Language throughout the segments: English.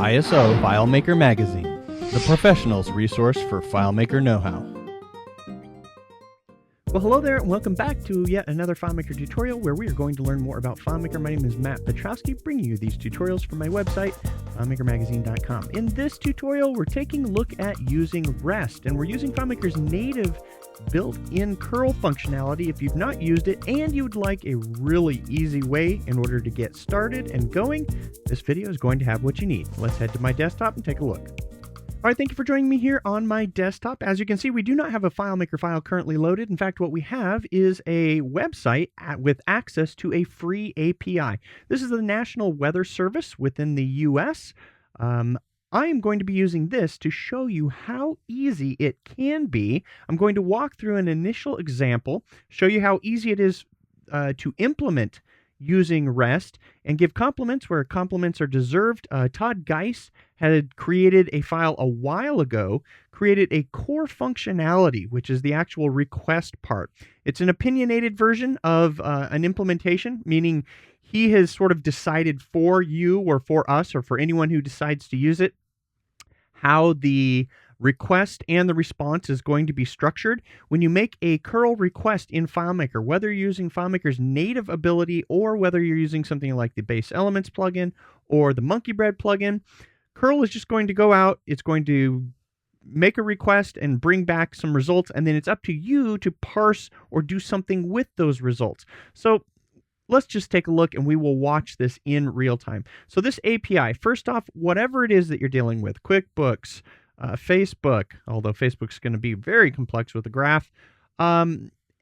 ISO FileMaker Magazine, the professional's resource for FileMaker know-how. Well, hello there, and welcome back to yet another FileMaker tutorial where we are going to learn more about FileMaker. My name is Matt Petrowski, bringing you these tutorials from my website, FileMakerMagazine.com. In this tutorial, we're taking a look at using REST, and we're using FileMaker's native built-in curl functionality. If you've not used it and you'd like a really easy way in order to get started and going, this video is going to have what you need. Let's head to my desktop and take a look. All right, thank you for joining me here on my desktop. As you can see, we do not have a FileMaker file currently loaded. In fact, what we have is a website with access to a free API. This is the National Weather Service within the US. I am going to be using this to show you how easy it can be. I'm going to walk through an initial example, show you how easy it is to implement using REST, and give compliments where compliments are deserved. Todd Geis had created a file a while ago, created a core functionality, which is the actual request part. It's an opinionated version of an implementation, meaning he has sort of decided for you or for us or for anyone who decides to use it how the request and the response is going to be structured. When you make a curl request in FileMaker, whether you're using FileMaker's native ability or whether you're using something like the Base Elements plugin or the Monkey Bread plugin, curl is just going to go out, it's going to make a request and bring back some results, and then it's up to you to parse or do something with those results. So let's just take a look and we will watch this in real time. So this API, first off, whatever it is that you're dealing with, QuickBooks, Facebook, although Facebook's going to be very complex with the graph,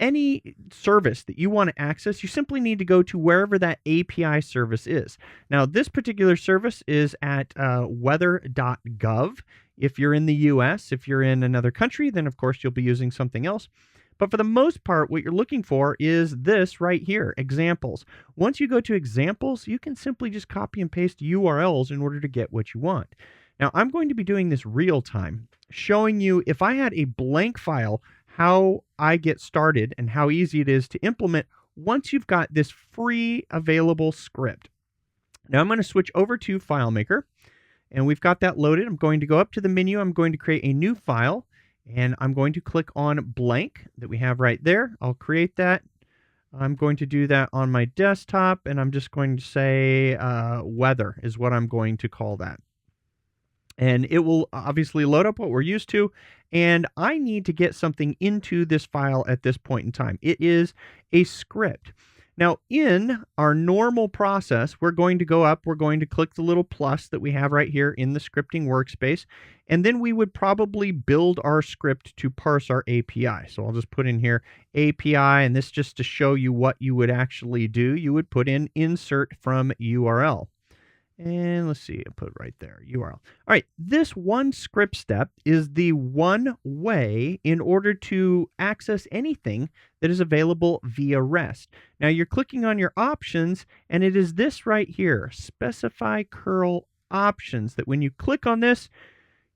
any service that you want to access, you simply need to go to wherever that API service is. Now, this particular service is at weather.gov. If you're in the US, if you're in another country, then of course you'll be using something else. But for the most part, what you're looking for is this right here, examples. Once you go to examples, you can simply just copy and paste URLs in order to get what you want. Now, I'm going to be doing this real time, showing you if I had a blank file, how I get started and how easy it is to implement once you've got this free available script. Now, I'm going to switch over to FileMaker, and we've got that loaded. I'm going to go up to the menu. I'm going to create a new file, and I'm going to click on blank that we have right there. I'll create that. I'm going to do that on my desktop, and I'm just going to say weather is what I'm going to call that. And it will obviously load up what we're used to, and I need to get something into this file at this point in time. It is a script. Now, in our normal process, we're going to go up, we're going to click the little plus that we have right here in the scripting workspace, and then we would probably build our script to parse our API. So I'll just put in here API, and this just to show you what you would actually do. You would put in insert from URL. And let's see, I'll put it right there, URL. All right, this one script step is the one way in order to access anything that is available via REST. Now you're clicking on your options, and it is this right here, specify curl options, that when you click on this,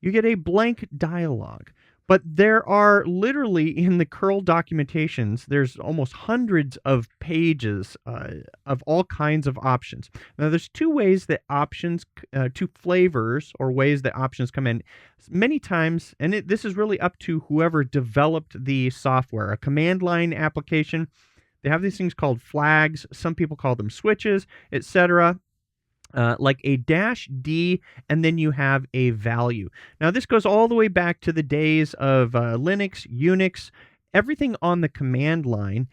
you get a blank dialog. But there are literally in the curl documentations, there's almost hundreds of pages of all kinds of options. Now, there's two ways that options, two flavors or ways that options come in. Many times, and this is really up to whoever developed the software, a command line application, they have these things called flags. Some people call them switches, etc. Like a -D, and then you have a value. Now, this goes all the way back to the days of Linux, Unix, everything on the command line.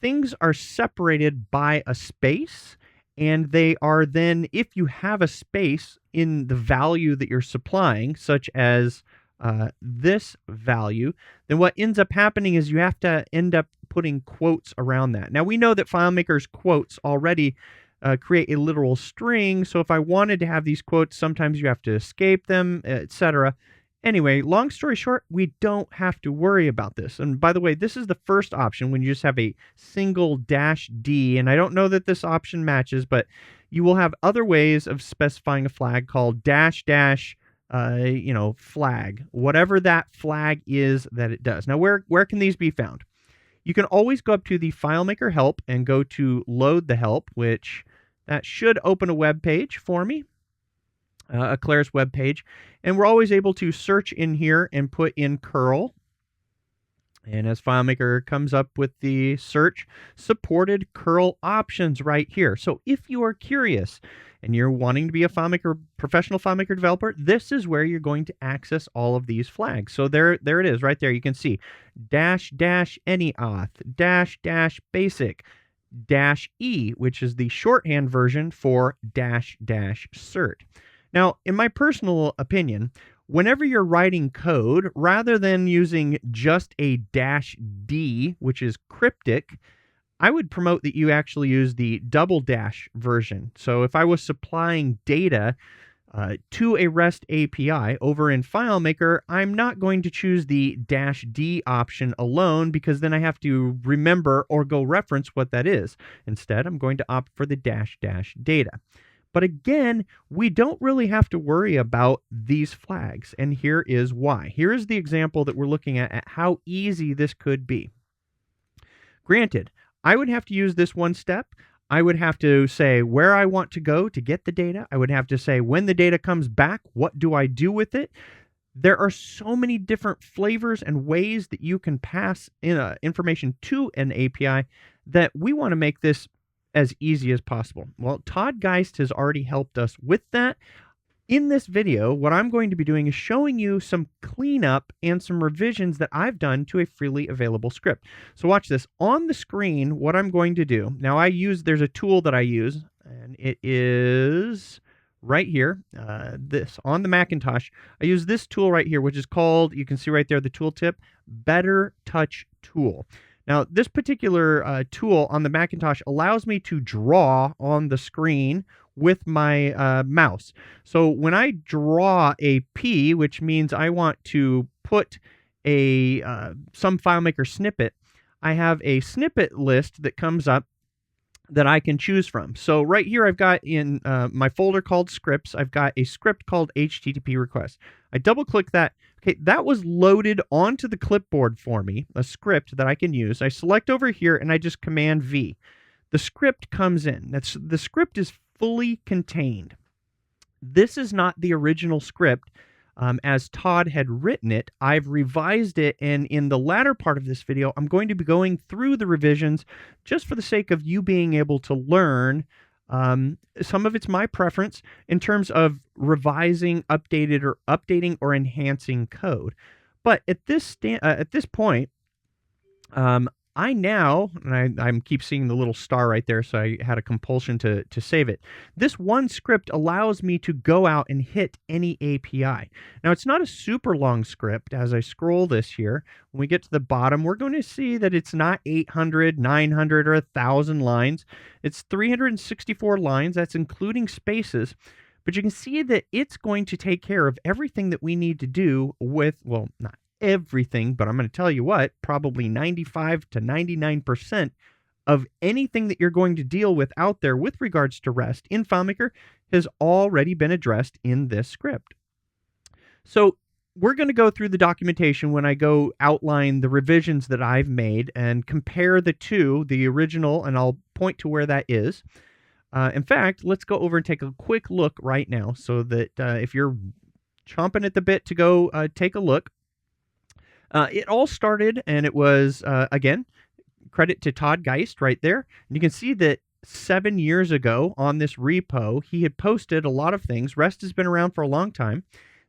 Things are separated by a space, and they are then, if you have a space in the value that you're supplying, such as this value, then what ends up happening is you have to end up putting quotes around that. Now, we know that FileMaker's quotes already create a literal string, so if I wanted to have these quotes, sometimes you have to escape them, etc. Anyway, long story short, we don't have to worry about this. And by the way, this is the first option when you just have a single -D, and I don't know that this option matches, but you will have other ways of specifying a flag called flag, whatever that flag is that it does. Now, where can these be found? You can always go up to the FileMaker help and go to load the help, which that should open a web page for me. a Claris web page, and we're always able to search in here and put in curl. And as FileMaker comes up with the search, supported curl options right here. So if you are curious and you're wanting to be a professional FileMaker developer, this is where you're going to access all of these flags. So there it is right there. You can see --anyauth, --basic, -e, which is the shorthand version for --cert. Now, in my personal opinion, whenever you're writing code, rather than using just a -d, which is cryptic, I would promote that you actually use the double dash version. So if I was supplying data to a REST API over in FileMaker, I'm not going to choose the -d option alone, because then I have to remember or go reference what that is. Instead, I'm going to opt for the --data. But again, we don't really have to worry about these flags, and here is why. Here is the example that we're looking at how easy this could be. Granted, I would have to use this one step. I would have to say where I want to go to get the data. I would have to say when the data comes back, what do I do with it? There are so many different flavors and ways that you can pass information to an API that we want to make this as easy as possible. Well, Todd Geist has already helped us with that. In this video, what I'm going to be doing is showing you some cleanup and some revisions that I've done to a freely available script. So watch this. On the screen, what I'm going to do, now there's a tool that I use, and it is right here, this on the Macintosh. I use this tool right here, which is called, you can see right there, the tooltip, Better Touch Tool. Now, this particular tool on the Macintosh allows me to draw on the screen with my mouse. So when I draw a P, which means I want to put some FileMaker snippet, I have a snippet list that comes up that I can choose from. So right here, I've got in my folder called scripts, I've got a script called HTTP request. I double click that. Okay, that was loaded onto the clipboard for me, a script that I can use. I select over here and I just Command V. The script comes in. The script is fully contained. This is not the original script as Todd had written it. I've revised it, and in the latter part of this video, I'm going to be going through the revisions just for the sake of you being able to learn. Some of it's my preference in terms of revising, updating or enhancing code. But at this point, I now, and I keep seeing the little star right there, so I had a compulsion to save it. This one script allows me to go out and hit any API. Now, it's not a super long script. As I scroll this here, when we get to the bottom, we're going to see that it's not 800, 900, or 1,000 lines. It's 364 lines. That's including spaces. But you can see that it's going to take care of everything that we need to do with, well, not everything, but I'm going to tell you what, probably 95 to 99% of anything that you're going to deal with out there with regards to REST in FileMaker has already been addressed in this script. So we're going to go through the documentation when I go outline the revisions that I've made and compare the two, the original, and I'll point to where that is. In fact, let's go over and take a quick look right now so that if you're chomping at the bit to go take a look. It all started, and it was, again, credit to Todd Geist right there. And you can see that 7 years ago on this repo, he had posted a lot of things. REST has been around for a long time.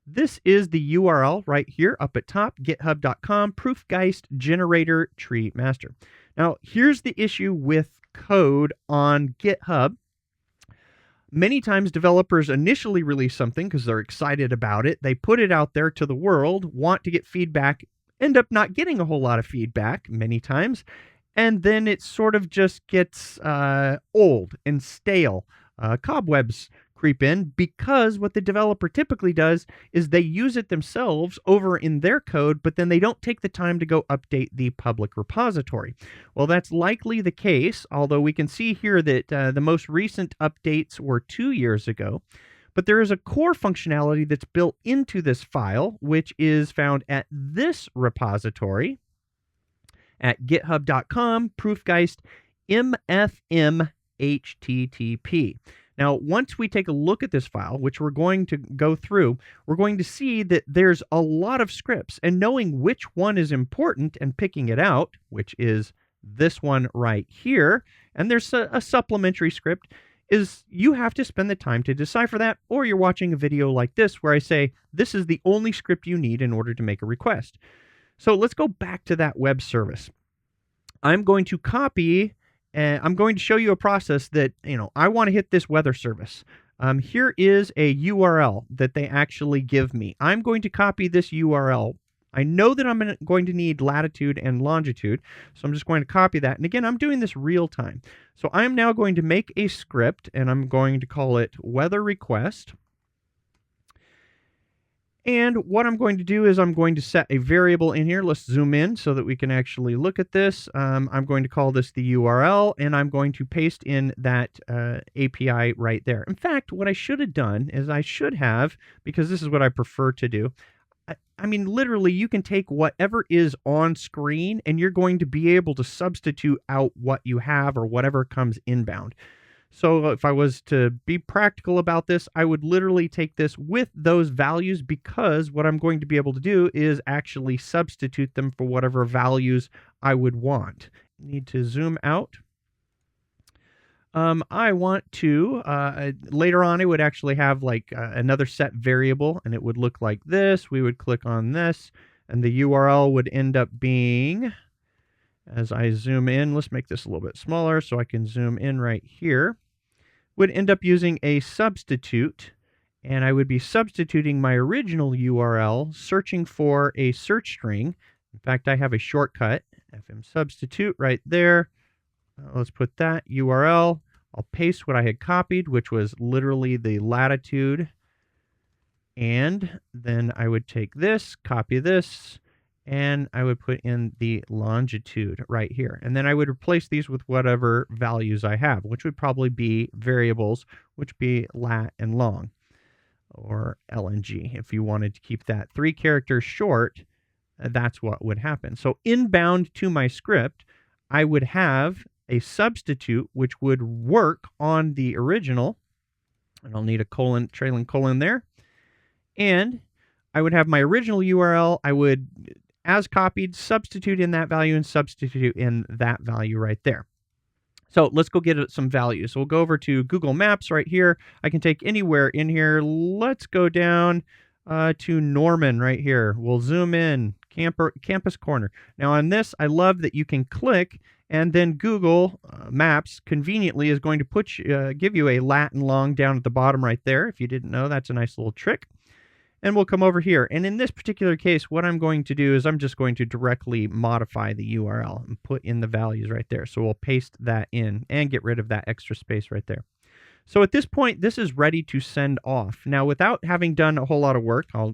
This is the URL right here up at top, github.com, proofgeist generator tree master. Now, here's the issue with code on GitHub. Many times developers initially release something because they're excited about it. They put it out there to the world, want to get feedback, end up not getting a whole lot of feedback many times, and then it sort of just gets old and stale. Cobwebs creep in because what the developer typically does is they use it themselves over in their code, but then they don't take the time to go update the public repository. Well, that's likely the case, although we can see here that the most recent updates were 2 years ago. But there is a core functionality that's built into this file, which is found at this repository at github.com, proofgeist mfm HTTP. Now, once we take a look at this file, which we're going to go through, we're going to see that there's a lot of scripts, and knowing which one is important and picking it out, which is this one right here, and there's a supplementary script, is you have to spend the time to decipher that, or you're watching a video like this where I say, this is the only script you need in order to make a request. So let's go back to that web service. I'm going to copy, and I'm going to show you a process that, I want to hit this weather service. Here is a URL that they actually give me. I'm going to copy this URL. I know that I'm going to need latitude and longitude, so I'm just going to copy that. And again, I'm doing this real time. So I'm now going to make a script, and I'm going to call it weather request. And what I'm going to do is I'm going to set a variable in here. Let's zoom in so that we can actually look at this. I'm going to call this the URL, and I'm going to paste in that API right there. In fact, what I should have done is I should have, because this is what I prefer to do, I mean, literally, you can take whatever is on screen and you're going to be able to substitute out what you have or whatever comes inbound. So if I was to be practical about this, I would literally take this with those values, because what I'm going to be able to do is actually substitute them for whatever values I would want. Need to zoom out. I want to, later on, it would actually have like another set variable, and it would look like this. We would click on this, and the URL would end up being, as I zoom in, let's make this a little bit smaller so I can zoom in right here, would end up using a substitute, and I would be substituting my original URL, searching for a search string. In fact, I have a shortcut, FM substitute right there. Let's put that URL. I'll paste what I had copied, which was literally the latitude. And then I would take this, copy this, and I would put in the longitude right here. And then I would replace these with whatever values I have, which would probably be variables, which would be lat and long, or LNG. If you wanted to keep that 3 characters short, that's what would happen. So inbound to my script, I would have a substitute which would work on the original, and I'll need a colon, trailing colon there, and I would have my original URL. I would, as copied, substitute in that value and substitute in that value right there. So let's go get some values. So we'll go over to Google Maps right here. I can take anywhere in here. Let's go down to Norman right here. We'll zoom in, campus corner. Now on this, I love that you can click, and then Google Maps conveniently is going to give you a lat and long down at the bottom right there. If you didn't know, that's a nice little trick. And we'll come over here. And in this particular case, what I'm going to do is I'm just going to directly modify the URL and put in the values right there. So we'll paste that in and get rid of that extra space right there. So at this point, this is ready to send off. Now, without having done a whole lot of work, I'll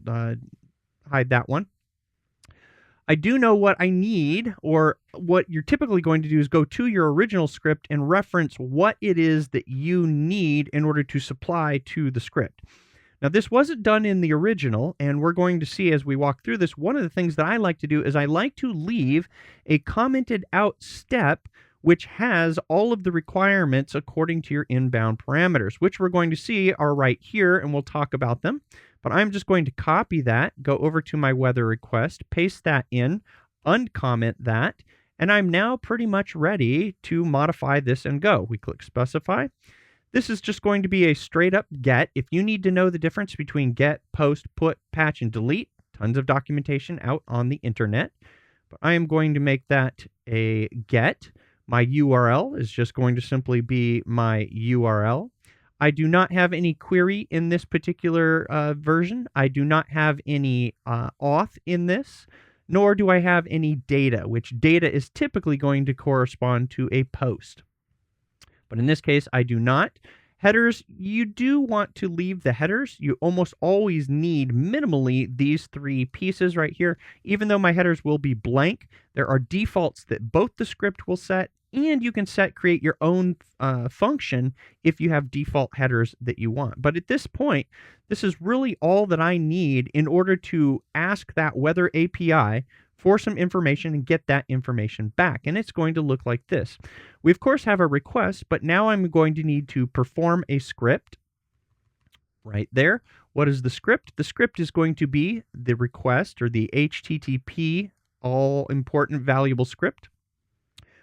hide that one. I do know what I need, or what you're typically going to do is go to your original script and reference what it is that you need in order to supply to the script. Now, this wasn't done in the original, and we're going to see as we walk through this, one of the things that I like to do is I like to leave a commented out step which has all of the requirements according to your inbound parameters, which we're going to see are right here, and we'll talk about them. But I'm just going to copy that, go over to my weather request, paste that in, uncomment that, and I'm now pretty much ready to modify this and go. We click specify. This is just going to be a straight up get. If you need to know the difference between get, post, put, patch, and delete, tons of documentation out on the internet. But I am going to make that a get. My URL is just going to simply be my URL. I do not have any query in this particular version. I do not have any auth in this, nor do I have any data, which data is typically going to correspond to a post. But in this case, I do not. Headers, you do want to leave the headers. You almost always need minimally these 3 pieces right here. Even though my headers will be blank, there are defaults that both the script will set, and you can create your own function if you have default headers that you want. But at this point, this is really all that I need in order to ask that weather API for some information and get that information back. And it's going to look like this. We, of course, have a request, but now I'm going to need to perform a script right there. What is the script? The script is going to be the request, or the HTTP all important valuable script.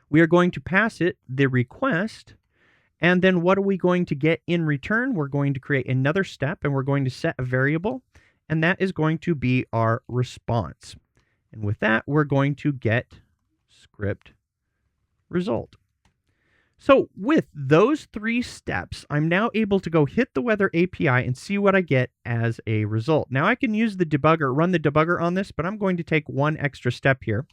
We are going to pass it the request. And then what are we going to get in return? We're going to create another step, and we're going to set a variable, and that is going to be our response. And with that, we're going to get script result. So with those 3 steps, I'm now able to go hit the weather API and see what I get as a result. Now I can use the debugger, run the debugger on this, but I'm going to take one extra step here.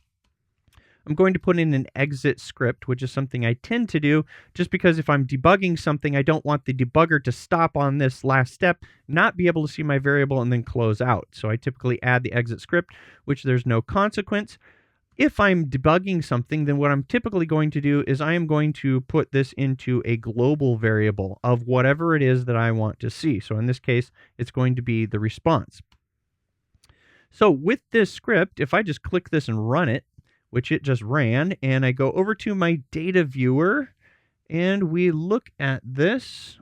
I'm going to put in an exit script, which is something I tend to do just because if I'm debugging something, I don't want the debugger to stop on this last step, not be able to see my variable, and then close out. So I typically add the exit script, which there's no consequence. If I'm debugging something, then what I'm typically going to do is I am going to put this into a global variable of whatever it is that I want to see. So in this case, it's going to be the response. So with this script, if I just click this and run it, which it just ran, and I go over to my data viewer, and we look at this,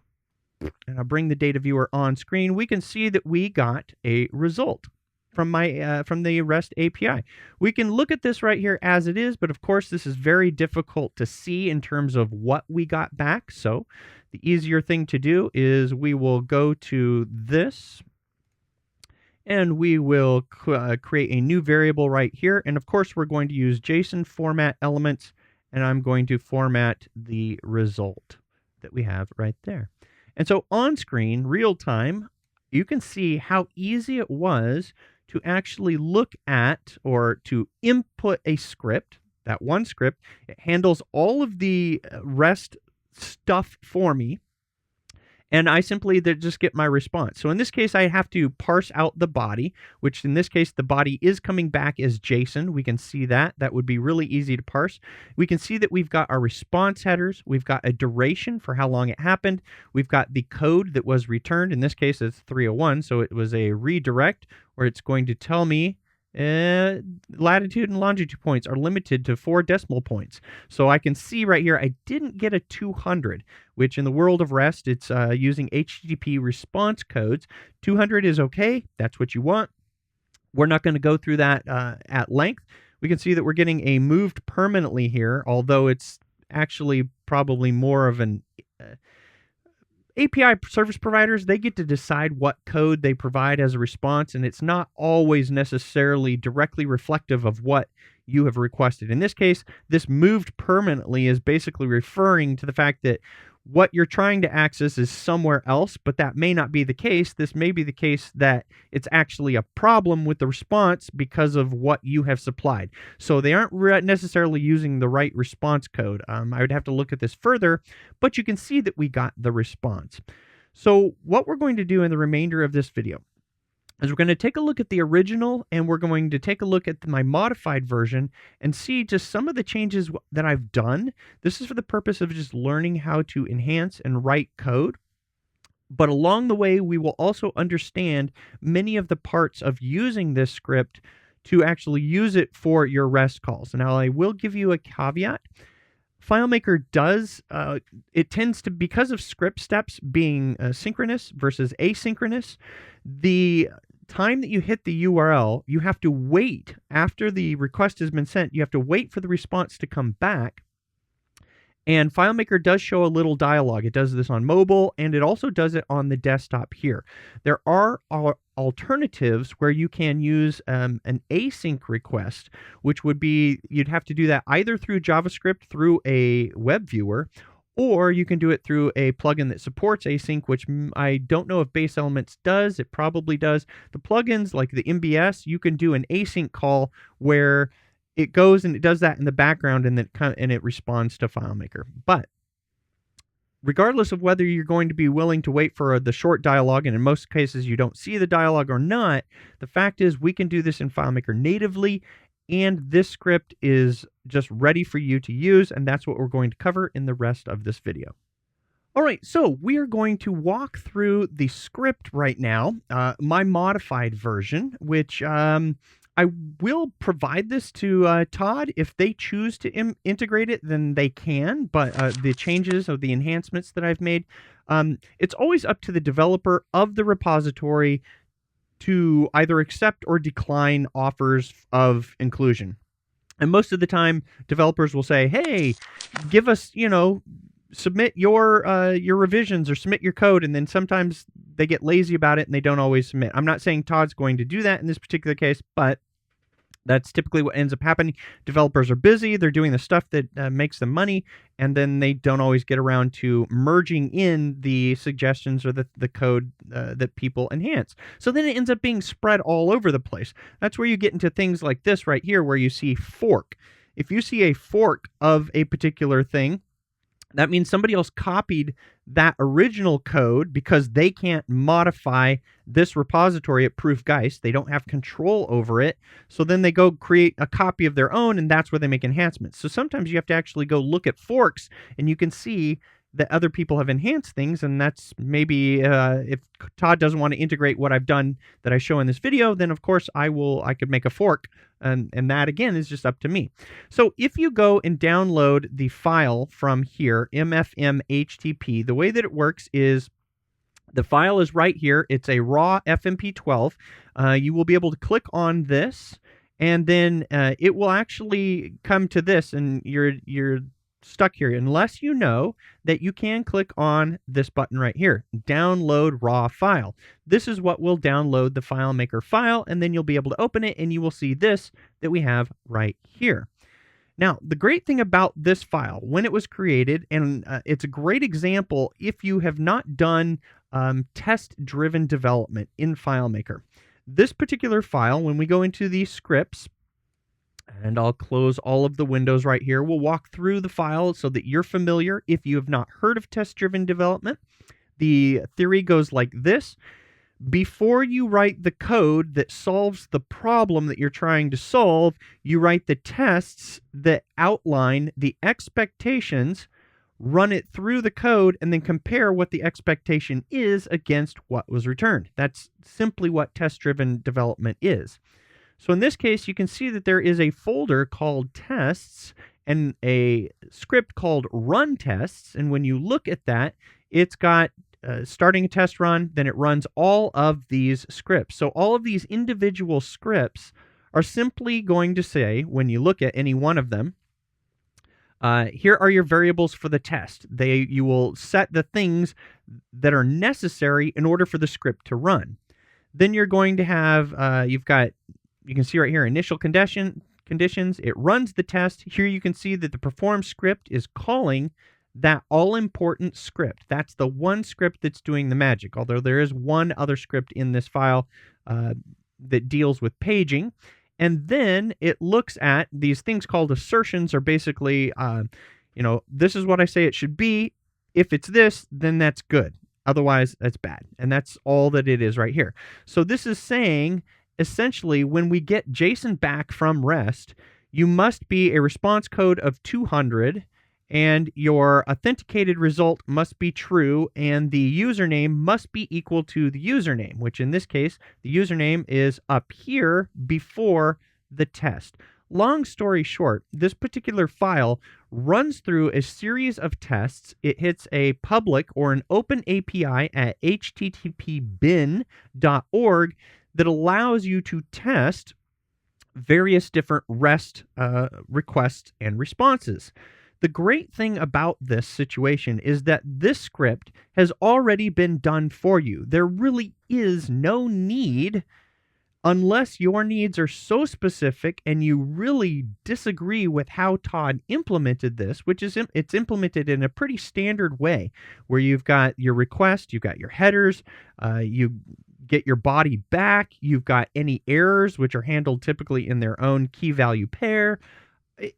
and I'll bring the data viewer on screen, we can see that we got a result from the REST API. We can look at this right here as it is, but of course this is very difficult to see in terms of what we got back. So the easier thing to do is we will go to this, and we will create a new variable right here. And of course we're going to use JSON format elements, and I'm going to format the result that we have right there. And so on screen, real time, you can see how easy it was to actually look at, or to input a script, that one script. It handles all of the REST stuff for me, and I simply just get my response. So in this case, I have to parse out the body, which in this case, the body is coming back as JSON. We can see that. That would be really easy to parse. We can see that we've got our response headers. We've got a duration for how long it happened. We've got the code that was returned. In this case, it's 301, so it was a redirect, where it's going to tell me latitude and longitude points are limited to 4 decimal points. So I can see right here, I didn't get a 200, which in the world of REST, it's using HTTP response codes. 200 is okay. That's what you want. We're not going to go through that at length. We can see that we're getting a moved permanently here, although it's actually probably more of an API service providers, they get to decide what code they provide as a response, and it's not always necessarily directly reflective of what you have requested. In this case, this moved permanently is basically referring to the fact that what you're trying to access is somewhere else, but that may not be the case. This may be the case that it's actually a problem with the response because of what you have supplied. So they aren't necessarily using the right response code. I would have to look at this further, but you can see that we got the response. So what we're going to do in the remainder of this video is we're going to take a look at the original, and we're going to take a look at my modified version and see just some of the changes that I've done. This is for the purpose of just learning how to enhance and write code. But along the way, we will also understand many of the parts of using this script to actually use it for your REST calls. Now, I will give you a caveat. FileMaker does, it tends to, because of script steps being synchronous versus asynchronous, the time that you hit the URL, you have to wait after the request has been sent. You have to wait for the response to come back. And FileMaker does show a little dialog. It does this on mobile, and it also does it on the desktop here. There are alternatives where you can use an async request, which would be, you'd have to do that either through JavaScript, through a web viewer, or you can do it through a plugin that supports async, which I don't know if Base Elements does. It probably does. The plugins like the MBS, you can do an async call where it goes and it does that in the background, and then it responds to FileMaker. But regardless of whether you're going to be willing to wait for the short dialogue, and in most cases you don't see the dialogue or not, the fact is we can do this in FileMaker natively, and this script is just ready for you to use, and that's what we're going to cover in the rest of this video. All right, so we are going to walk through the script right now, my modified version, which I will provide this to Todd. If they choose to integrate it, then they can. But the changes or the enhancements that I've made, it's always up to the developer of the repository to either accept or decline offers of inclusion. And most of the time, developers will say, "Hey, give us, submit your revisions or submit your code," and then sometimes they get lazy about it and they don't always submit. I'm not saying Todd's going to do that in this particular case, but that's typically what ends up happening. Developers are busy, they're doing the stuff that makes them money, and then they don't always get around to merging in the suggestions or the code that people enhance. So then it ends up being spread all over the place. That's where you get into things like this right here, where you see fork. If you see a fork of a particular thing, that means somebody else copied that original code because they can't modify this repository at Proofgeist. They don't have control over it. So then they go create a copy of their own, and that's where they make enhancements. So sometimes you have to actually go look at forks, and you can see that other people have enhanced things, and that's maybe if Todd doesn't want to integrate what I've done that I show in this video, then of course I could make a fork, and that again is just up to me. So if you go and download the file from here, mfm.htp, the way that it works is the file is right here. It's a raw FMP12. You will be able to click on this, and then it will actually come to this, and you're stuck here unless you know that you can click on this button right here, download raw file. This is what will download the FileMaker file, and then you'll be able to open it, and you will see this that we have right here. Now, the great thing about this file, when it was created, and it's a great example if you have not done test-driven development in FileMaker. This particular file, when we go into these scripts, and I'll close all of the windows right here. We'll walk through the file so that you're familiar. If you have not heard of test-driven development, the theory goes like this. Before you write the code that solves the problem that you're trying to solve, you write the tests that outline the expectations, run it through the code, and then compare what the expectation is against what was returned. That's simply what test-driven development is. So in this case, you can see that there is a folder called tests and a script called run tests. And when you look at that, it's got starting a test run, then it runs all of these scripts. So all of these individual scripts are simply going to say, when you look at any one of them, here are your variables for the test. You will set the things that are necessary in order for the script to run. Then you're going to have, you can see right here, initial conditions. It runs the test. Here you can see that the perform script is calling that all-important script. That's the one script that's doing the magic, although there is one other script in this file that deals with paging. And then it looks at these things called assertions, are basically, this is what I say it should be. If it's this, then that's good. Otherwise, that's bad. And that's all that it is right here. So this is saying, essentially, when we get JSON back from REST, you must be a response code of 200, and your authenticated result must be true, and the username must be equal to the username, which in this case, the username is up here before the test. Long story short, this particular file runs through a series of tests. It hits a public or an open API at http://bin.org that allows you to test various different REST requests and responses. The great thing about this situation is that this script has already been done for you. There really is no need, unless your needs are so specific and you really disagree with how Todd implemented this, which is it's implemented in a pretty standard way, where you've got your request, you've got your headers, you get your body back, you've got any errors, which are handled typically in their own key value pair.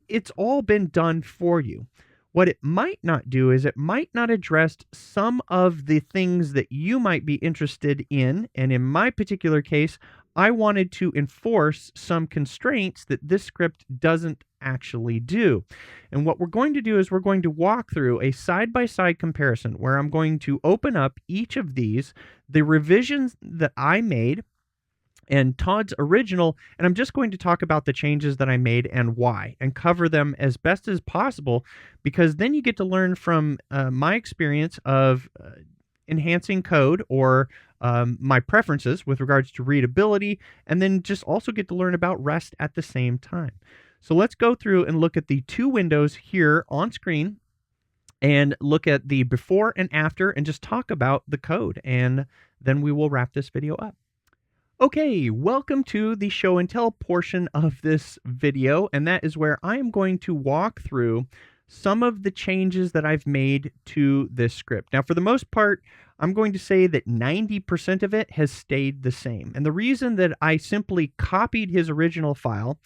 It's all been done for you. What it might not do is it might not address some of the things that you might be interested in. And in my particular case, I wanted to enforce some constraints that this script doesn't actually do. And what we're going to do is we're going to walk through a side-by-side comparison where I'm going to open up each of these, the revisions that I made, and Todd's original, and I'm just going to talk about the changes that I made and why, and cover them as best as possible, because then you get to learn from my experience of enhancing code or my preferences with regards to readability, and then just also get to learn about REST at the same time. So let's go through and look at the two windows here on screen and look at the before and after and just talk about the code, and then we will wrap this video up. Okay, welcome to the show and tell portion of this video, and that is where I am going to walk through some of the changes that I've made to this script. Now, for the most part, I'm going to say that 90% of it has stayed the same. And the reason that I simply copied his original file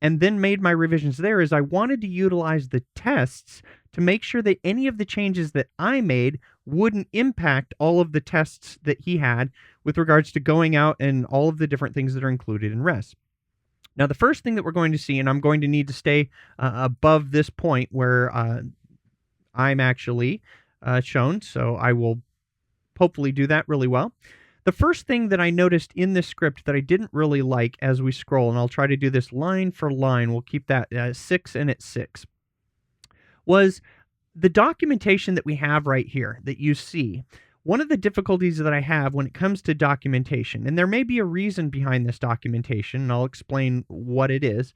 and then made my revisions there is I wanted to utilize the tests to make sure that any of the changes that I made wouldn't impact all of the tests that he had with regards to going out and all of the different things that are included in REST. Now, the first thing that we're going to see, and I'm going to need to stay above this point where I'm actually shown, so I will hopefully do that really well. The first thing that I noticed in this script that I didn't really like as we scroll, and I'll try to do this line for line, we'll keep that 6 and at 6, was the documentation that we have right here that you see. One of the difficulties that I have when it comes to documentation, and there may be a reason behind this documentation, and I'll explain what it is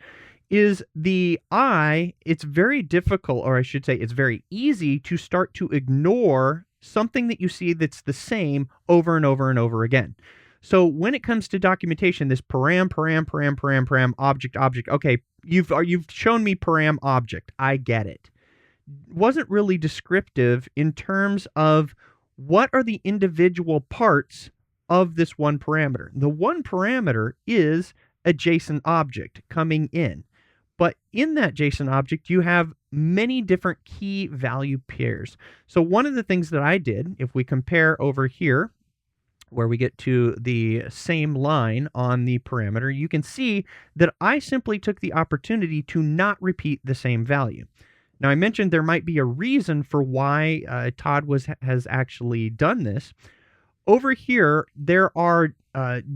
it's very difficult, or I should say it's very easy to start to ignore something that you see that's the same over and over and over again. So when it comes to documentation, this param, object, okay, you've shown me param object, I get it. Wasn't really descriptive in terms of what are the individual parts of this one parameter. The one parameter is a JSON object coming in. But in that JSON object, you have many different key value pairs. So one of the things that I did, if we compare over here, where we get to the same line on the parameter, you can see that I simply took the opportunity to not repeat the same value. Now, I mentioned there might be a reason for why Todd has actually done this. Over here, there are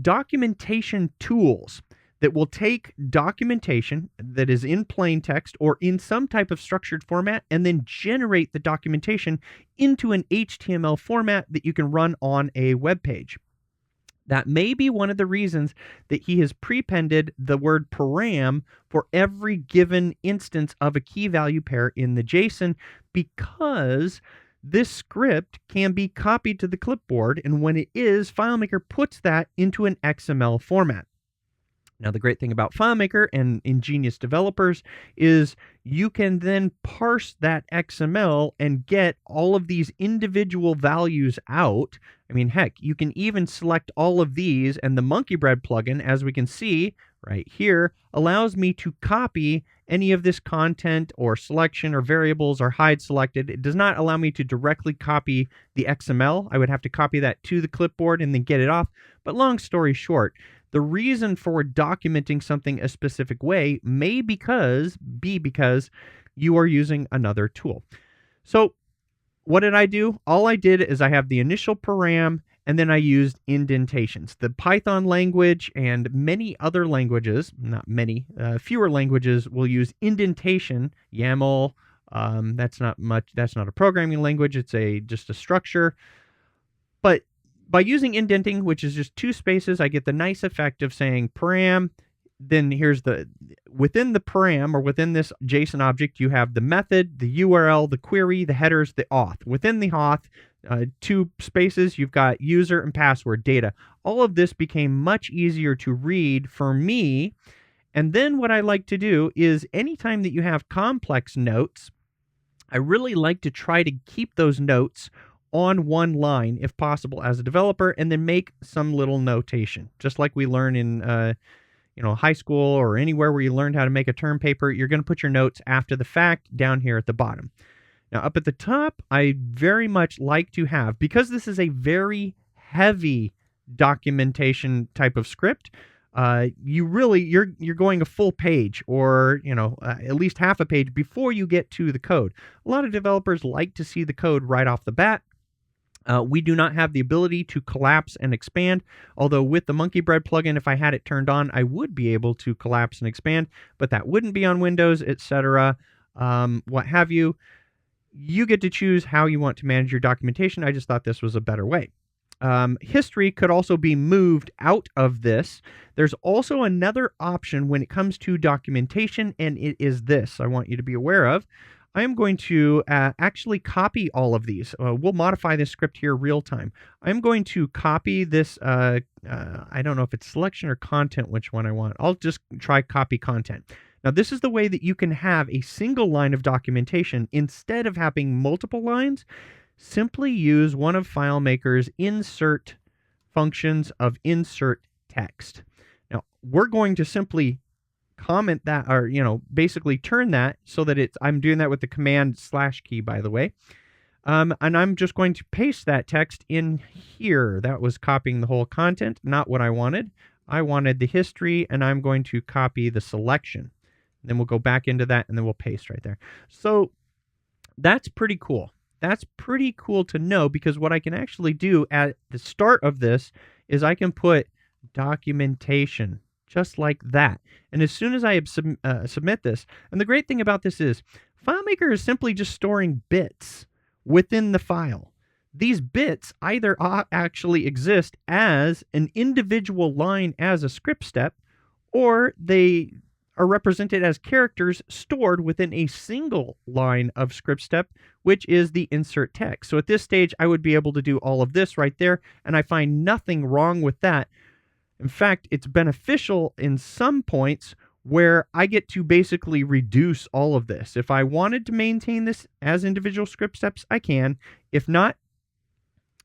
documentation tools that will take documentation that is in plain text or in some type of structured format and then generate the documentation into an HTML format that you can run on a web page. That may be one of the reasons that he has prepended the word param for every given instance of a key value pair in the JSON, because this script can be copied to the clipboard, and when it is, FileMaker puts that into an XML format. Now, the great thing about FileMaker and ingenious developers is you can then parse that XML and get all of these individual values out. I mean, heck, you can even select all of these, and the Monkey Bread plugin, as we can see right here, allows me to copy any of this content or selection or variables or hide selected. It does not allow me to directly copy the XML. I would have to copy that to the clipboard and then get it off. But long story short, the reason for documenting something a specific way may be because you are using another tool. So what did I do? All I did is I have the initial param, and then I used indentations. The Python language and many other languages, not many, fewer languages will use indentation, YAML. That's not a programming language. It's just a structure. But by using indenting, which is just two spaces, I get the nice effect of saying param. Then within the param, or within this JSON object, you have the method, the URL, the query, the headers, the auth. Within the auth, two spaces, you've got user and password data. All of this became much easier to read for me. And then what I like to do is anytime that you have complex notes, I really like to try to keep those notes on one line if possible as a developer, and then make some little notation, just like we learn in high school or anywhere where you learned how to make a term paper. You're going to put your notes after the fact down here at the bottom. Now, up at the top, I very much like to have, because this is a very heavy documentation type of script, you're going a full page, or at least half a page before you get to the code. A lot of developers like to see the code right off the bat. We do not have the ability to collapse and expand, although with the Monkey Bread plugin, if I had it turned on, I would be able to collapse and expand, but that wouldn't be on Windows, etc., what have you. You get to choose how you want to manage your documentation. I just thought this was a better way. History could also be moved out of this. There's also another option when it comes to documentation, and it is this I want you to be aware of. I am going to actually copy all of these. We'll modify this script here real time. I'm going to copy this. I don't know if it's selection or content, which one I want. I'll just try copy content. Now, this is the way that you can have a single line of documentation instead of having multiple lines. Simply use one of FileMaker's insert functions of insert text. Now, we're going to simply comment that, or basically turn that so that I'm doing that with the command / key, by the way. And I'm just going to paste that text in here. That was copying the whole content, not what I wanted. I wanted the history, and I'm going to copy the selection. Then we'll go back into that, and then we'll paste right there. So that's pretty cool. That's pretty cool to know, because what I can actually do at the start of this is I can put documentation just like that. And as soon as I submit this, and the great thing about this is FileMaker is simply just storing bits within the file. These bits either actually exist as an individual line as a script step, or they are represented as characters stored within a single line of script step, which is the insert text. So at this stage, I would be able to do all of this right there, and I find nothing wrong with that. In fact, it's beneficial in some points where I get to basically reduce all of this. If I wanted to maintain this as individual script steps, I can. If not,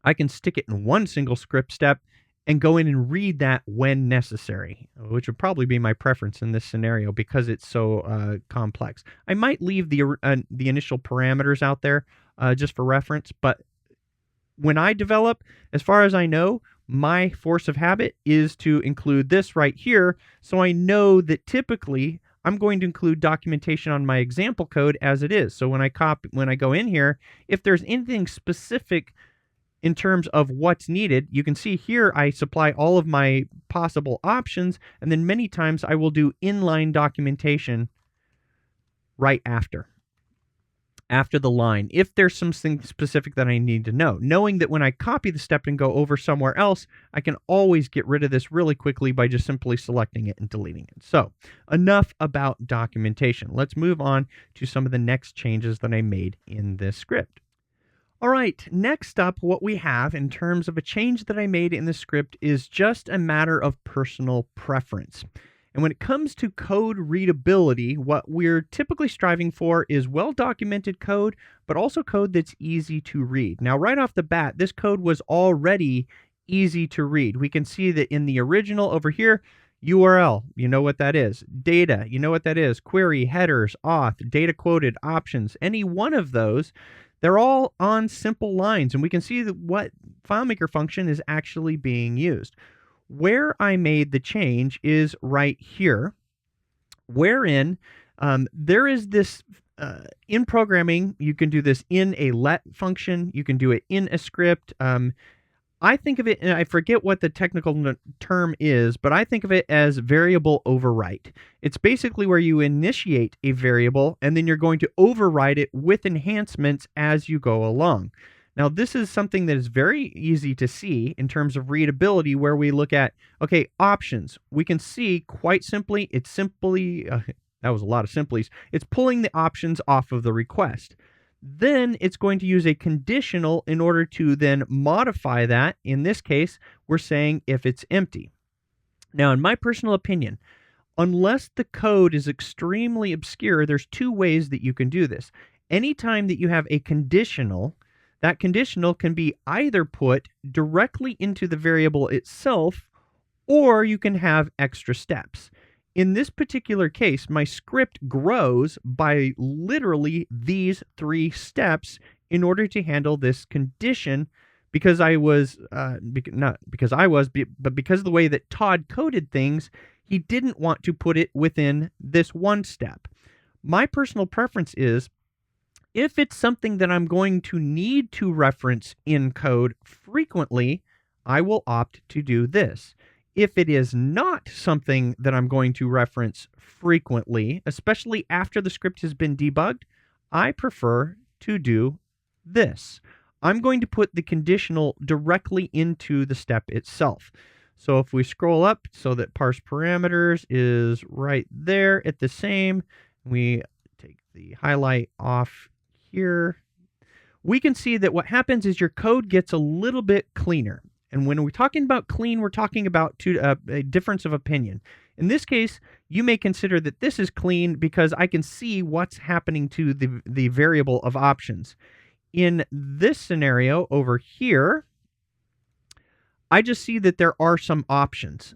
I can stick it in one single script step and go in and read that when necessary, which would probably be my preference in this scenario because it's so complex. I might leave the initial parameters out there just for reference, but when I develop, as far as I know, my force of habit is to include this right here, so I know that typically I'm going to include documentation on my example code as it is. So when I go in here, if there's anything specific in terms of what's needed, you can see here I supply all of my possible options, and then many times I will do inline documentation right after the line, if there's something specific that I need to know. Knowing that when I copy the step and go over somewhere else, I can always get rid of this really quickly by just simply selecting it and deleting it. So, enough about documentation. Let's move on to some of the next changes that I made in this script. All right, next up, what we have in terms of a change that I made in the script is just a matter of personal preference. And when it comes to code readability, what we're typically striving for is well-documented code, but also code that's easy to read. Now, right off the bat, this code was already easy to read. We can see that in the original over here, URL, you know what that is. Data, you know what that is. Query, headers, auth, data quoted, options, any one of those, they're all on simple lines, and we can see that what FileMaker function is actually being used. Where I made the change is right here, wherein there is this, in programming, you can do this in a let function, you can do it in a script. I think of it, and I forget what the technical term is, but I think of it as variable overwrite. It's basically where you initiate a variable, and then you're going to override it with enhancements as you go along. Now, this is something that is very easy to see in terms of readability, where we look at, okay, options. We can see quite simply, it's simply, that was a lot of simplies, it's pulling the options off of the request. Then it's going to use a conditional in order to then modify that. In this case, we're saying if it's empty. Now, in my personal opinion, unless the code is extremely obscure, there's two ways that you can do this. Anytime that you have a conditional, that conditional can be either put directly into the variable itself, or you can have extra steps. In this particular case, my script grows by literally these 3 steps in order to handle this condition, because I was, not because I was, but because of the way that Todd coded things, he didn't want to put it within this one step. My personal preference is, If it's something that I'm going to need to reference in code frequently, I will opt to do this. If it is not something that I'm going to reference frequently, especially after the script has been debugged, I prefer to do this. I'm going to put the conditional directly into the step itself. So if we scroll up so that parse parameters is right there at the same, we take the highlight off here, we can see that what happens is your code gets a little bit cleaner. And when we're talking about clean, we're talking about a difference of opinion. In this case, you may consider that this is clean because I can see what's happening to the variable of options. In this scenario over here, I just see that there are some options.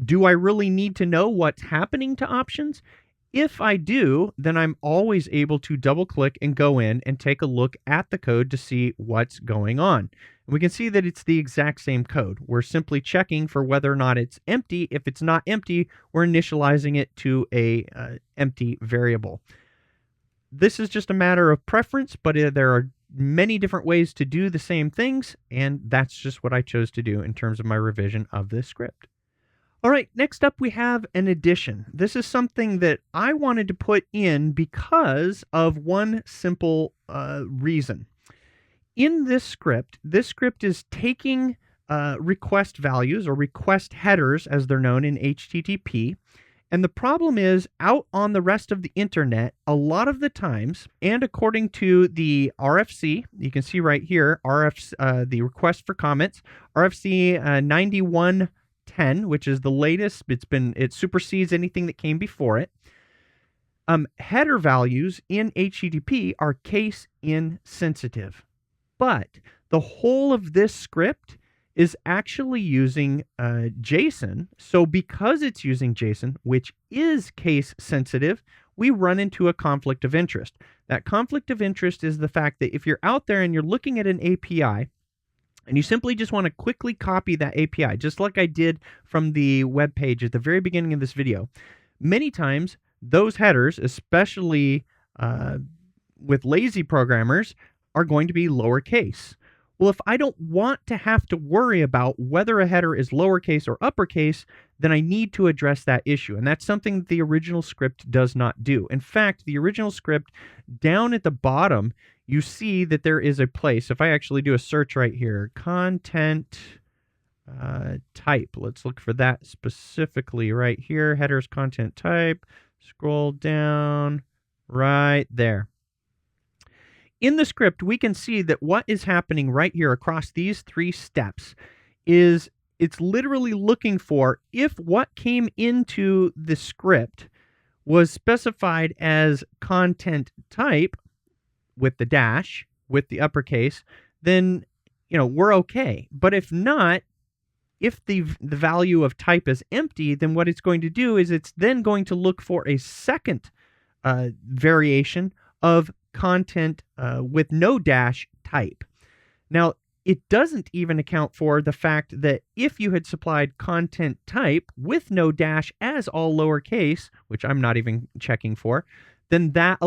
Do I really need to know what's happening to options? If I do, then I'm always able to double click and go in and take a look at the code to see what's going on. And we can see that it's the exact same code. We're simply checking for whether or not it's empty. If it's not empty, we're initializing it to a empty variable. This is just a matter of preference, but there are many different ways to do the same things, and that's just what I chose to do in terms of my revision of this script. All right, next up we have an addition. This is something that I wanted to put in because of one simple reason. In this script is taking request values or request headers, as they're known in HTTP. And the problem is, out on the rest of the internet, a lot of the times, and according to the RFC, you can see right here, the request for comments, RFC 9110, which is the latest. It supersedes anything that came before it. Header values in HTTP are case insensitive, but the whole of this script is actually using JSON. So because it's using JSON, which is case sensitive, we run into a conflict of interest. That conflict of interest is the fact that if you're out there and you're looking at an API, and you simply just want to quickly copy that API, just like I did from the web page at the very beginning of this video, many times those headers, especially with lazy programmers, are going to be lowercase. Well, if I don't want to have to worry about whether a header is lowercase or uppercase, then I need to address that issue. And that's something that the original script does not do. In fact, the original script, down at the bottom, you see that there is a place. If I actually do a search right here, content type, let's look for that specifically right here, headers content type, scroll down right there. In the script, we can see that what is happening right here across these three steps is it's literally looking for if what came into the script was specified as content type with the dash, with the uppercase, then, we're okay. But if not, if the value of type is empty, then what it's going to do is it's then going to look for a second variation of content with no dash type. Now, it doesn't even account for the fact that if you had supplied content type with no dash as all lowercase, which I'm not even checking for, then that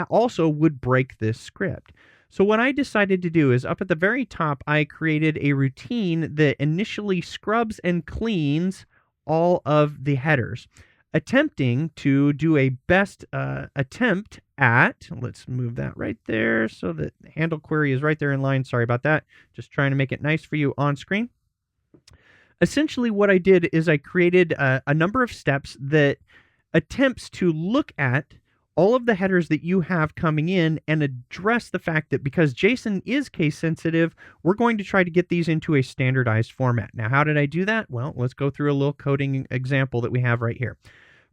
also would break this script. So what I decided to do is up at the very top, I created a routine that initially scrubs and cleans all of the headers, attempting to do a best attempt at, let's move that right there so that the handle query is right there in line. Sorry about that. Just trying to make it nice for you on screen. Essentially what I did is I created a number of steps that attempts to look at all of the headers that you have coming in and address the fact that because JSON is case sensitive, we're going to try to get these into a standardized format. Now, how did I do that? Well, let's go through a little coding example that we have right here.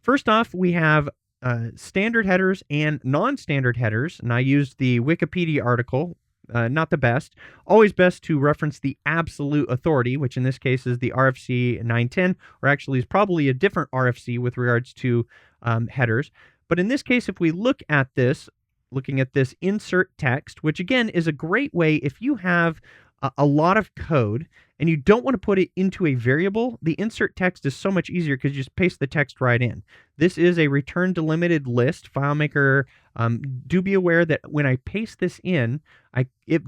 First off, we have standard headers and non-standard headers, and I used the Wikipedia article, not the best. Always best to reference the absolute authority, which in this case is the RFC 910, or actually is probably a different RFC with regards to headers. But in this case, if we look at this, looking at this insert text, which again is a great way if you have a lot of code and you don't want to put it into a variable, the insert text is so much easier because you just paste the text right in. This is a return delimited list. FileMaker, do be aware that when I paste this in,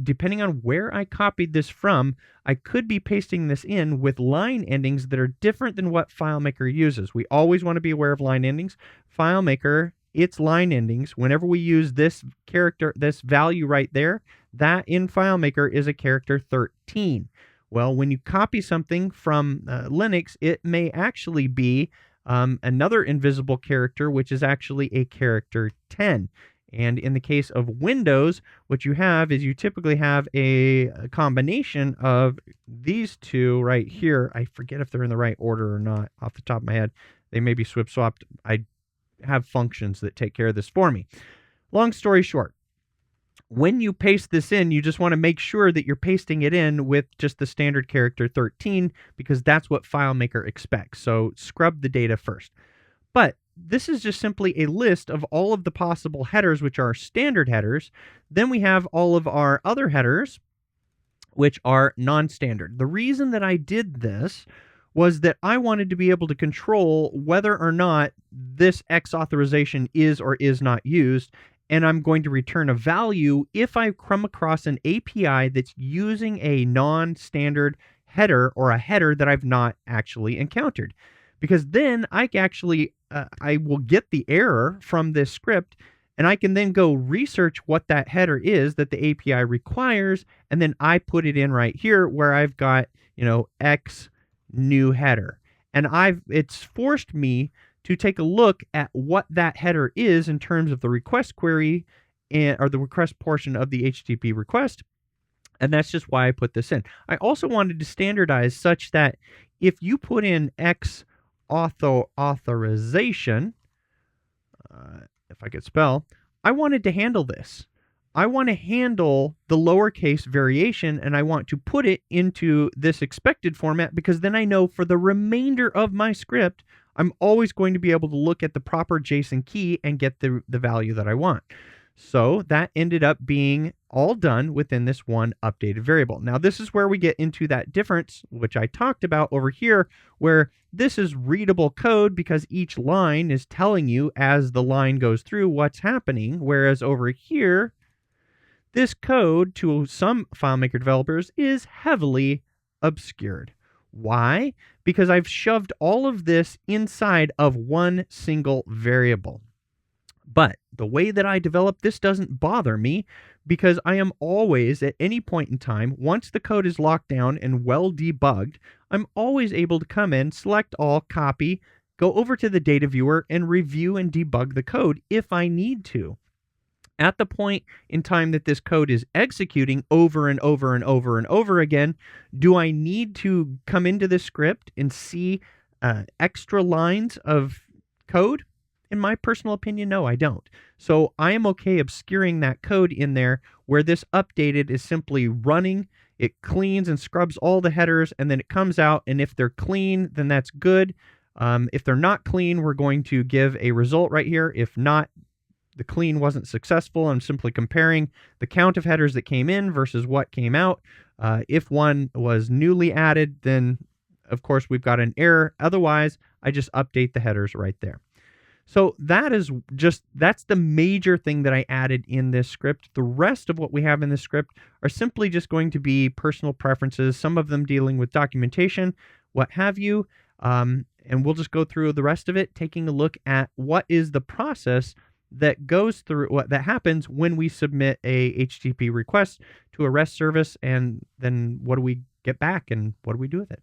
depending on where I copied this from, I could be pasting this in with line endings that are different than what FileMaker uses. We always want to be aware of line endings. FileMaker, its line endings, whenever we use this character, this value right there, that in FileMaker is a character 13. Well, when you copy something from Linux, it may actually be another invisible character, which is actually a character 10. And in the case of Windows, what you have is you typically have a combination of these two right here. I forget if they're in the right order or not off the top of my head. They may be swip swapped. I have functions that take care of this for me. Long story short, when you paste this in, you just want to make sure that you're pasting it in with just the standard character 13 because that's what FileMaker expects. So scrub the data first. But this is just simply a list of all of the possible headers, which are standard headers. Then we have all of our other headers, which are non-standard. The reason that I did this was that I wanted to be able to control whether or not this X authorization is or is not used, and I'm going to return a value if I come across an API that's using a non-standard header or a header that I've not actually encountered. Because then I will get the error from this script, and I can then go research what that header is that the API requires, and then I put it in right here where I've got, X new header. And it's forced me to take a look at what that header is in terms of the request query or the request portion of the HTTP request. And that's just why I put this in. I also wanted to standardize such that if you put in X authorization, if I could spell, I wanted to handle this. I want to handle the lowercase variation, and I want to put it into this expected format because then I know for the remainder of my script, I'm always going to be able to look at the proper JSON key and get the value that I want. So that ended up being all done within this one updated variable. Now, this is where we get into that difference, which I talked about over here, where this is readable code because each line is telling you as the line goes through what's happening, whereas over here, this code to some FileMaker developers is heavily obscured. Why? Because I've shoved all of this inside of one single variable. But the way that I develop this doesn't bother me because I am always, at any point in time, once the code is locked down and well debugged, I'm always able to come in, select all, copy, go over to the data viewer, and review and debug the code if I need to. At the point in time that this code is executing over and over and over and over again, do I need to come into this script and see extra lines of code? In my personal opinion, no, I don't. So I am okay obscuring that code in there where this updated is simply running. It cleans and scrubs all the headers, and then it comes out, and if they're clean, then that's good. If they're not clean, we're going to give a result right here. If not, the clean wasn't successful. I'm simply comparing the count of headers that came in versus what came out. If one was newly added, then of course we've got an error. Otherwise, I just update the headers right there. So that's the major thing that I added in this script. The rest of what we have in this script are simply just going to be personal preferences, some of them dealing with documentation, what have you. And we'll just go through the rest of it, taking a look at what is the process that goes through what that happens when we submit a HTTP request to a REST service, and then what do we get back and what do we do with it?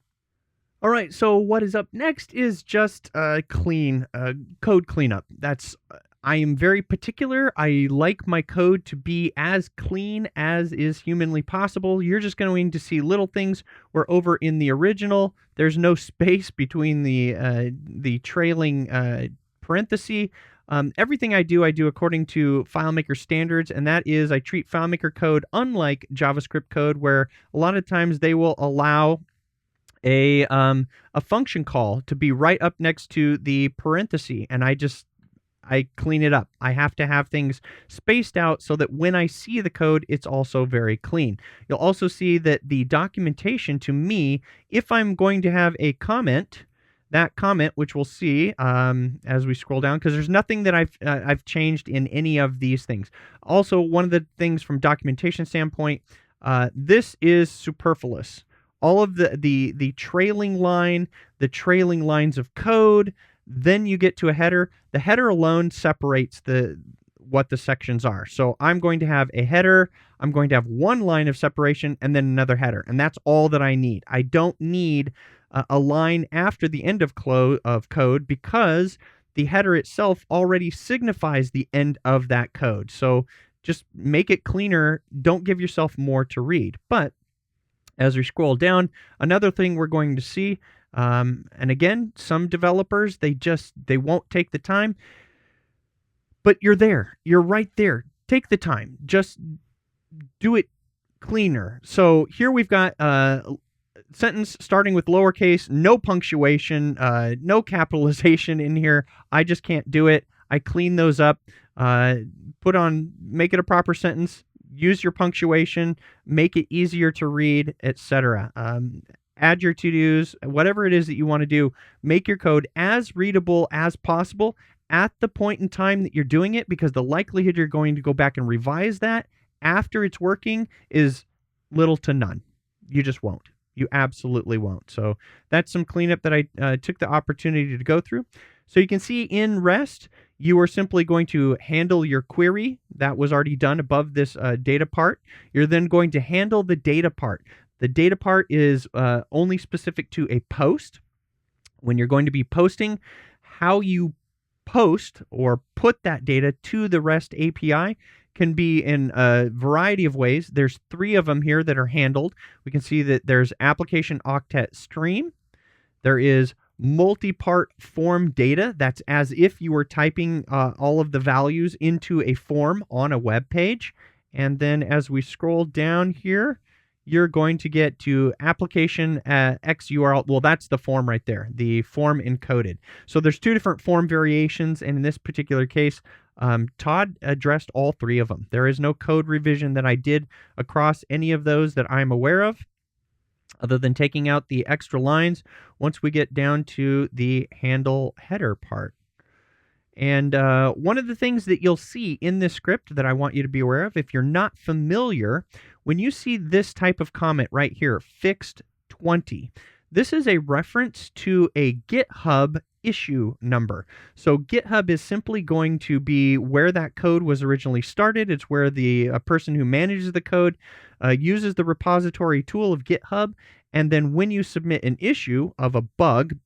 All right, so what is up next is just code cleanup. I am very particular. I like my code to be as clean as is humanly possible. You're just going to see little things where over in the original, there's no space between the trailing parenthesis. Everything I do according to FileMaker standards, and that is I treat FileMaker code unlike JavaScript code, where a lot of times they will allow a function call to be right up next to the parenthesis, and I just I clean it up. I have to have things spaced out so that when I see the code, it's also very clean. You'll also see that the documentation to me, if I'm going to have a comment, that comment, which we'll see as we scroll down, because there's nothing that I've changed in any of these things. Also, one of the things from documentation standpoint, this is superfluous. All of the trailing line, the trailing lines of code, then you get to a header. The header alone separates what the sections are. So I'm going to have a header, I'm going to have one line of separation, and then another header, and that's all that I need. I don't need a line after the end of code because the header itself already signifies the end of that code. So just make it cleaner. Don't give yourself more to read. But as we scroll down, another thing we're going to see, and again, some developers, they won't take the time, but you're there. You're right there. Take the time. Just do it cleaner. So here we've got sentence starting with lowercase, no punctuation, no capitalization in here. I just can't do it. I clean those up, make it a proper sentence, use your punctuation, make it easier to read, etc. Add your to-dos, whatever it is that you want to do, make your code as readable as possible at the point in time that you're doing it, because the likelihood you're going to go back and revise that after it's working is little to none. You just won't. You absolutely won't. So that's some cleanup that I took the opportunity to go through. So you can see in REST, you are simply going to handle your query. That was already done above this data part. You're then going to handle the data part. The data part is only specific to a post. When you're going to be posting, how you post or put that data to the REST API can be in a variety of ways. There's 3 of them here that are handled. We can see that there's application octet stream. There is multi-part form data. That's as if you were typing all of the values into a form on a web page. And then as we scroll down here, you're going to get to application X URL. Well, that's the form right there, the form encoded. So there's 2 different form variations, and in this particular case, Todd addressed all 3 of them. There is no code revision that I did across any of those that I'm aware of, other than taking out the extra lines once we get down to the handle header part. And one of the things that you'll see in this script that I want you to be aware of, if you're not familiar, when you see this type of comment right here, fixed 20, this is a reference to a GitHub issue number. So GitHub is simply going to be where that code was originally started. It's where the person who manages the code uses the repository tool of GitHub. And then when you submit an issue of a bug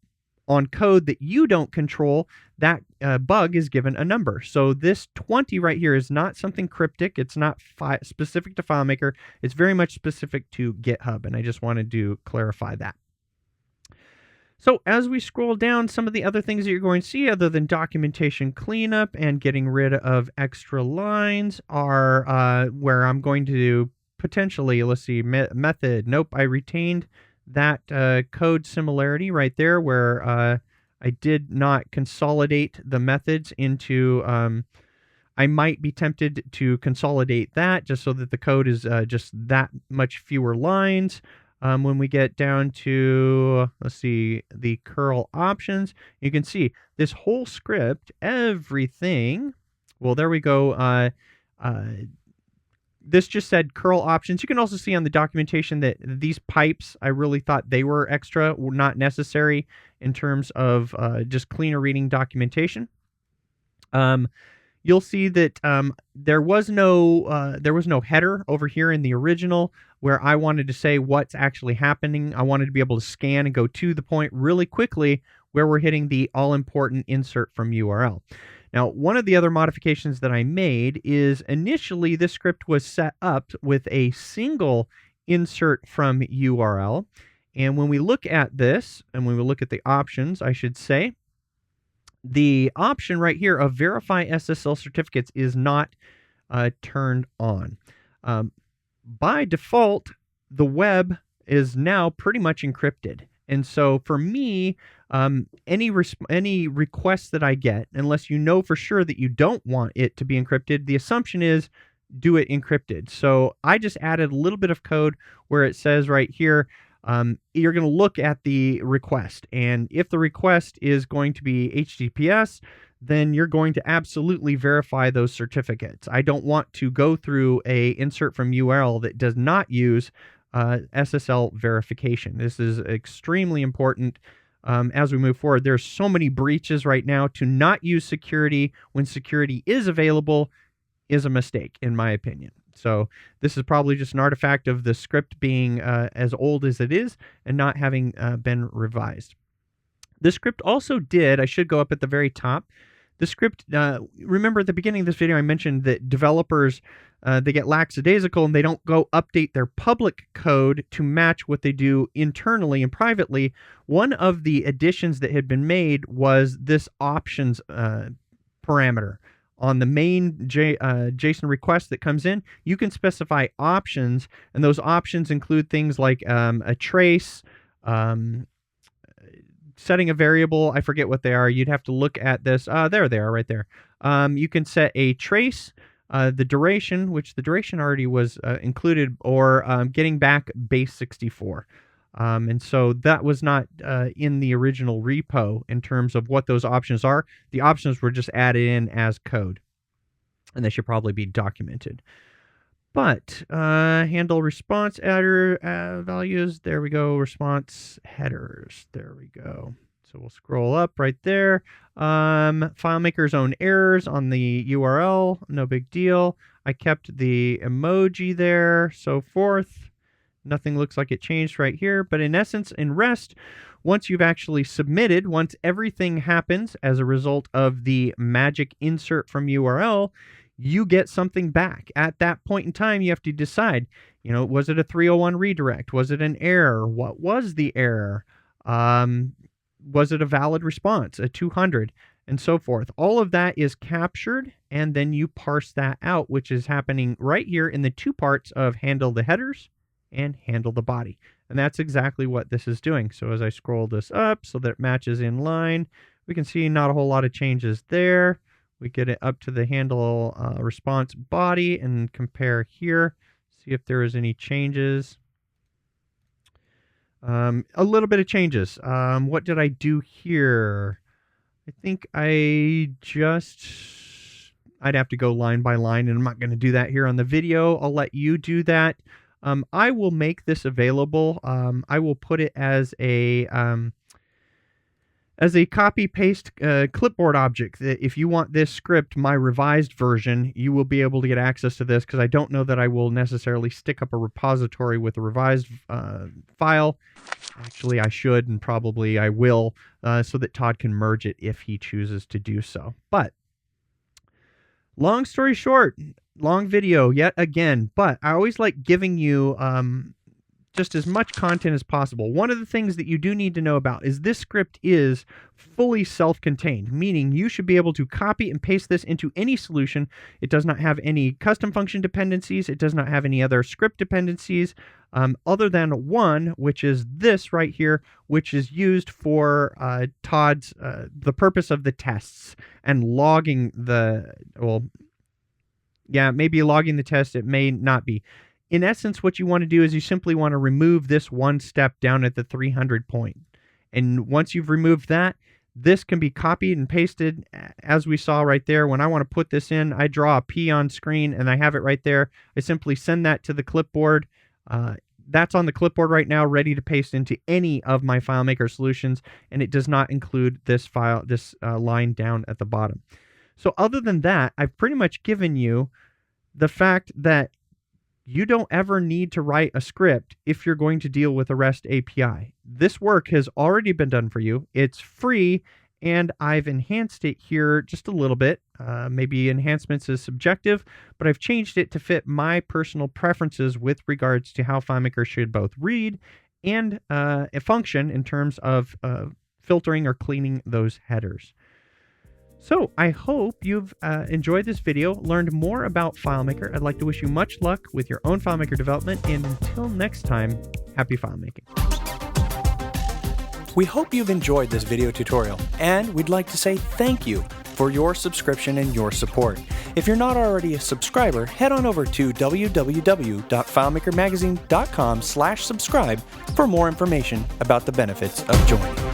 on code that you don't control, that bug is given a number. So this 20 right here is not something cryptic. It's not specific to FileMaker. It's very much specific to GitHub, and I just wanted to clarify that. So as we scroll down, some of the other things that you're going to see, other than documentation cleanup and getting rid of extra lines, are where I'm going to potentially, let's see, method. Nope, I retained that code similarity right there, where I did not consolidate the methods into, I might be tempted to consolidate that just so that the code is just that much fewer lines. When we get down to, let's see, the curl options, you can see this whole script, everything, well, there we go. This just said curl options. You can also see on the documentation that these pipes, I really thought they were extra, were not necessary in terms of just cleaner reading documentation. You'll see that there was no header over here in the original where I wanted to say what's actually happening. I wanted to be able to scan and go to the point really quickly where we're hitting the all-important insert from URL. Now, one of the other modifications that I made is initially this script was set up with a single insert from URL. And when we look at this, and when we look at the options, I should say, the option right here of verify SSL certificates is not turned on. By default, the web is now pretty much encrypted. And so for me, any request that I get, unless you know for sure that you don't want it to be encrypted, the assumption is do it encrypted. So I just added a little bit of code where it says right here, you're going to look at the request. And if the request is going to be HTTPS, then you're going to absolutely verify those certificates. I don't want to go through a insert from URL that does not use SSL verification. This is extremely important as we move forward. There's so many breaches right now. To not use security when security is available is a mistake, in my opinion. So this is probably just an artifact of the script being as old as it is and not having been revised. The script also did, I should go up at the very top. The script, remember at the beginning of this video, I mentioned that developers, they get lackadaisical and they don't go update their public code to match what they do internally and privately. One of the additions that had been made was this options parameter. On the main JSON request that comes in, you can specify options, and those options include things like a trace, setting a variable. I forget what they are. You'd have to look at this. There they are right there. You can set a trace, the duration, which the duration already was included, or getting back base 64. And so that was not in the original repo in terms of what those options are. The options were just added in as code, and they should probably be documented. But handle response header values. There we go. Response headers. There we go. So we'll scroll up right there. FileMaker's own errors on the URL. No big deal. I kept the emoji there, so forth. Nothing looks like it changed right here. But in essence, in REST, once you've actually submitted, once everything happens as a result of the magic insert from URL, you get something back. At that point in time, you have to decide, was it a 301 redirect? Was it an error? What was the error? Was it a valid response, a 200, and so forth? All of that is captured, and then you parse that out, which is happening right here in the two parts of handle the headers and handle the body. And that's exactly what this is doing. So as I scroll this up so that it matches in line, we can see not a whole lot of changes there. We get it up to the handle response body and compare here, see if there is any changes. A little bit of changes. What did I do here? I think I'd have to go line by line, and I'm not going to do that here on the video. I'll let you do that. I will make this available. I will put it as a copy-paste clipboard object. That if you want this script, my revised version, you will be able to get access to this, because I don't know that I will necessarily stick up a repository with a revised file. Actually, I should, and probably I will, so that Todd can merge it if he chooses to do so. But long story short, long video yet again, but I always like giving you just as much content as possible. One of the things that you do need to know about is this script is fully self-contained, meaning you should be able to copy and paste this into any solution. It does not have any custom function dependencies. It does not have any other script dependencies other than one, which is this right here, which is used for Todd's, the purpose of the tests and logging the, well, yeah, maybe logging the test. It may not be. In essence, what you want to do is you simply want to remove this one step down at the 300 point. And once you've removed that, this can be copied and pasted as we saw right there. When I want to put this in, I draw a P on screen and I have it right there. I simply send that to the clipboard. That's on the clipboard right now, ready to paste into any of my FileMaker solutions. And it does not include this file, this line down at the bottom. So other than that, I've pretty much given you the fact that you don't ever need to write a script if you're going to deal with a REST API. This work has already been done for you. It's free, and I've enhanced it here just a little bit. Maybe enhancements is subjective, but I've changed it to fit my personal preferences with regards to how FileMaker should both read and function in terms of filtering or cleaning those headers. So I hope you've enjoyed this video, learned more about FileMaker. I'd like to wish you much luck with your own FileMaker development, and until next time, happy FileMaking. We hope you've enjoyed this video tutorial, and we'd like to say thank you for your subscription and your support. If you're not already a subscriber, head on over to www.filemakermagazine.com/subscribe for more information about the benefits of joining.